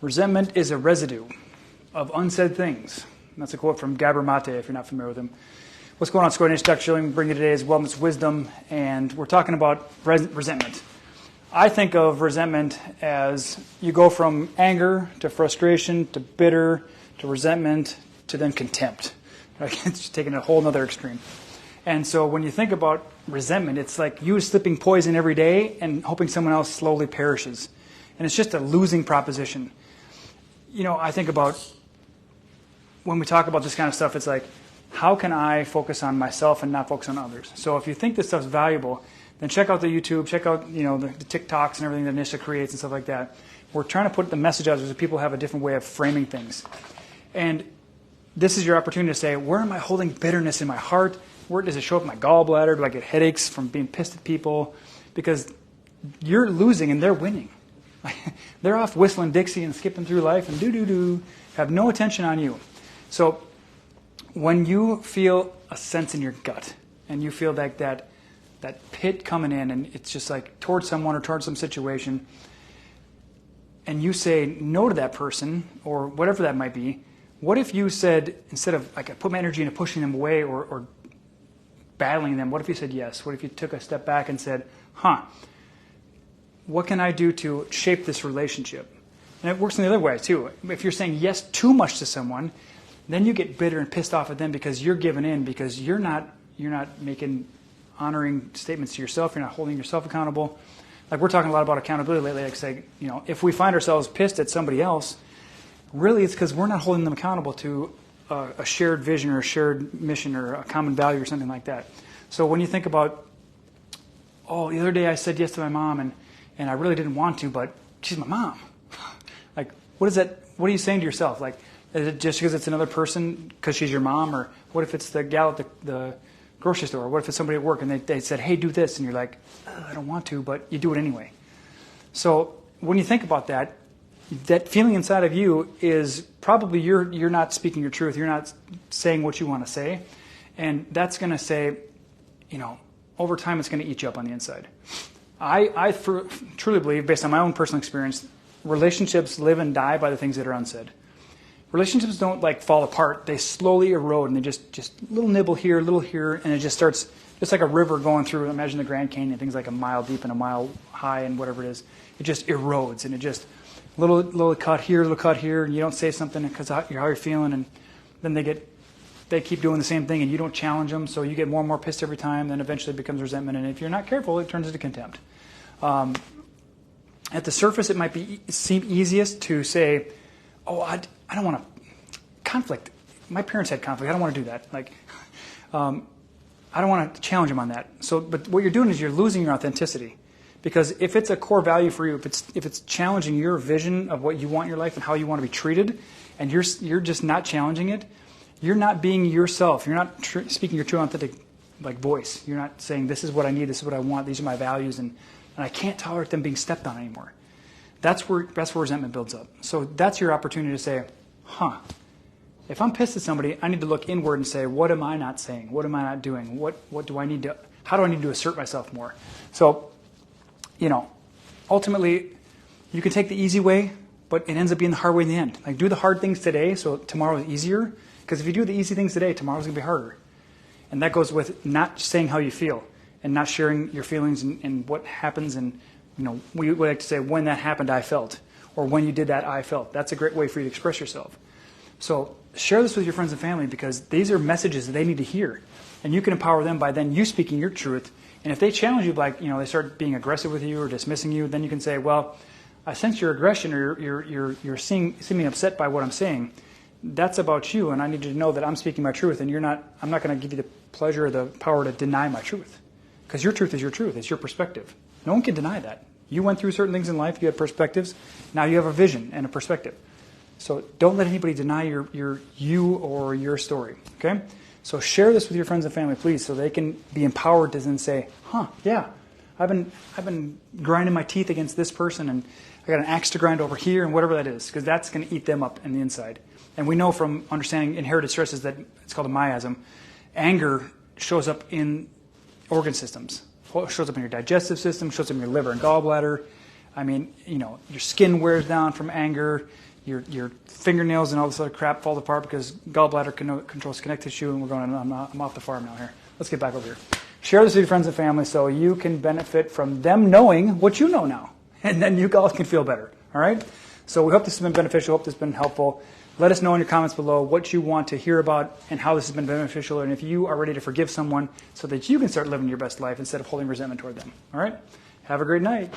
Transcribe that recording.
Resentment is a residue of unsaid things. And that's a quote from Gabor Mate, if you're not familiar with him. What's going on, Secoya Nation? Dr. Schilling bringing you today is Wellness Wisdom, and we're talking about resentment. I think of resentment as you go from anger to frustration to bitter to resentment to then contempt. Right? It's just taking a whole other extreme. And so when you think about resentment, it's like you slipping poison every day and hoping someone else slowly perishes. And it's just a losing proposition. You know, I think about when we talk about this kind of stuff, it's like, how can I focus on myself and not focus on others? So if you think this stuff's valuable, then check out the YouTube, check out the TikToks and everything that Nisha creates and stuff like that. We're trying to put the message out there so people have a different way of framing things. And this is your opportunity to say, where am I holding bitterness in my heart? Where does it show up in my gallbladder? Do I get headaches from being pissed at people? Because you're losing and they're winning. They're off whistling Dixie and skipping through life and do-do-do, have no attention on you. So when you feel a sense in your gut and you feel like that pit coming in and it's just like towards someone or towards some situation, and you say no to that person or whatever that might be, what if you said, instead of like I put my energy into pushing them away or battling them, what if you said yes? What if you took a step back and said, what can I do to shape this relationship? And it works in the other way too. If you're saying yes too much to someone, then you get bitter and pissed off at them because you're giving in, because you're not making honoring statements to yourself. You're not holding yourself accountable. Like we're talking a lot about accountability lately. Like say, if we find ourselves pissed at somebody else, really it's because we're not holding them accountable to a shared vision or a shared mission or a common value or something like that. So when you think about, the other day I said yes to my mom and I really didn't want to, but she's my mom. Like, what is that? What are you saying to yourself? Like, is it just because it's another person because she's your mom? Or what if it's the gal at the grocery store? Or what if it's somebody at work and they said, hey, do this? And you're like, I don't want to, but you do it anyway. So when you think about that feeling inside of you is probably you're not speaking your truth. You're not saying what you want to say. And that's going to say, over time it's going to eat you up on the inside. I truly believe, based on my own personal experience, relationships live and die by the things that are unsaid. Relationships don't fall apart. They slowly erode, and they just little nibble here, little here, and it just starts just like a river going through. Imagine the Grand Canyon, things like a mile deep and a mile high and whatever it is. It just erodes, and it just little cut here, and you don't say something because how you're feeling, and then they keep doing the same thing, and you don't challenge them, so you get more and more pissed every time. Then eventually it becomes resentment, and if you're not careful, it turns into contempt. At the surface, it might seem easiest to say, I don't want to conflict. My parents had conflict. I don't want to do that. I don't want to challenge them on that. But what you're doing is you're losing your authenticity, because if it's a core value for you, if it's challenging your vision of what you want in your life and how you want to be treated, and you're just not challenging it, you're not being yourself. You're not speaking your true authentic voice. You're not saying this is what I need, this is what I want, these are my values, and I can't tolerate them being stepped on anymore. That's where resentment builds up. So that's your opportunity to say, if I'm pissed at somebody, I need to look inward and say, what am I not saying? What am I not doing? How do I need to assert myself more? So, ultimately, you can take the easy way, but it ends up being the hard way in the end. Do the hard things today so tomorrow is easier, because if you do the easy things today, tomorrow's going to be harder. And that goes with not saying how you feel and not sharing your feelings and what happens. And, we like to say, when that happened, I felt. Or when you did that, I felt. That's a great way for you to express yourself. So share this with your friends and family, because these are messages that they need to hear. And you can empower them by then you speaking your truth. And if they challenge you, they start being aggressive with you or dismissing you, then you can say, well, I sense your aggression, or you're seeming upset by what I'm saying. That's about you, and I need you to know that I'm speaking my truth, and I'm not going to give you the pleasure or the power to deny my truth. Because your truth is your truth. It's your perspective. No one can deny that. You went through certain things in life. You had perspectives. Now you have a vision and a perspective. So don't let anybody deny you or your story. Okay? So share this with your friends and family, please, so they can be empowered to then say, yeah, I've been grinding my teeth against this person, and I got an axe to grind over here, and whatever that is, because that's going to eat them up in the inside. And we know from understanding inherited stresses that it's called a miasm. Anger shows up in organ systems. It shows up in your digestive system, shows up in your liver and gallbladder. I mean, your skin wears down from anger. your fingernails and all this other crap falls apart because gallbladder controls connective tissue, and we're going, I'm off the farm now here. Let's get back over here. Share this with your friends and family so you can benefit from them knowing what you know now. And then you guys can feel better. All right? So we hope this has been beneficial. Hope this has been helpful. Let us know in your comments below what you want to hear about and how this has been beneficial, and if you are ready to forgive someone so that you can start living your best life instead of holding resentment toward them. All right? Have a great night.